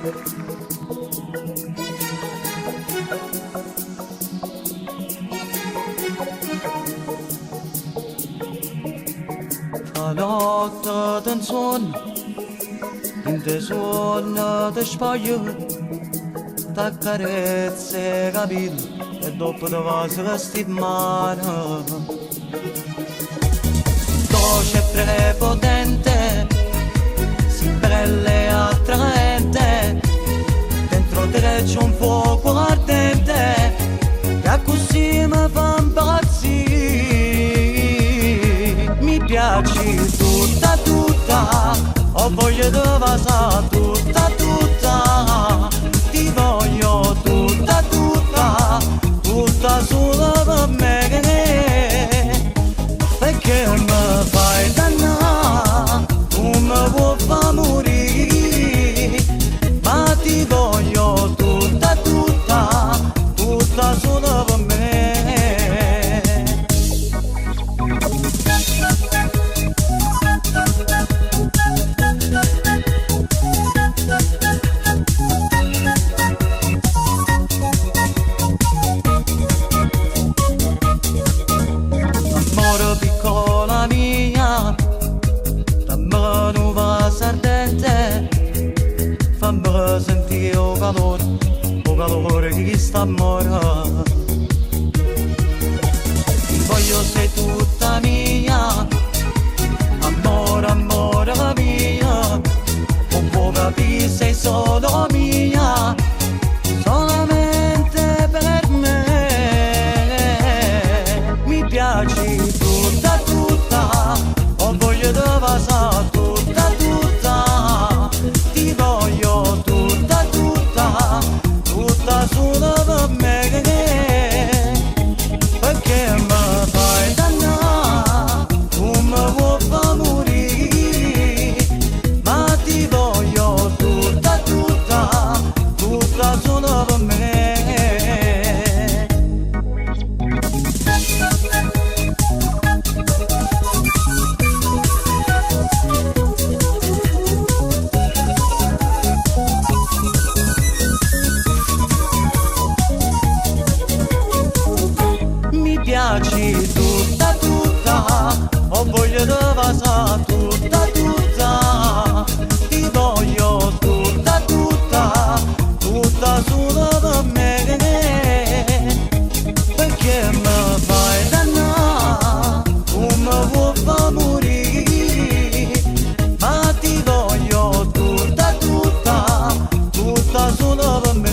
La notte del sonno, in te suona te spoglie, t'accarezze capito e dopo te vas vestito male. Dolce e prepotente, si bella e attraente, dentro te c'è un fuoco ardente, che così mi fa impazzire. Mi piaci tutta tutta, ho voglia di vasare tutta tutta, ti voglio tutta tutta, tutta solo per me, perché mi fai dannare, tu mi vuoi far morire, ma ti voglio tutta tutta, tutta solo per me. Amore piccola mia, dammi un vaso ardente, fammi sentire il calore di sta amore. Ti voglio, sei tutta mia, amore, amore mia, non può capire, sei solo mia, solamente per me. Mi piaci tutta tutta, ho voglia di vasare tutta tutta, ti voglio tutta tutta, tutta solo per me, perché mi fai dannare, tu mi vuoi far morire, ma ti voglio tutta tutta, tutta solo per me. Mi piaci tutta tutta, ho voglia di vasare tutta tutta, ti voglio tutta tutta, tutta solo per me, perché mi fai dannare, tu mi vuoi far morire, ma ti voglio tutta tutta, tutta solo per me.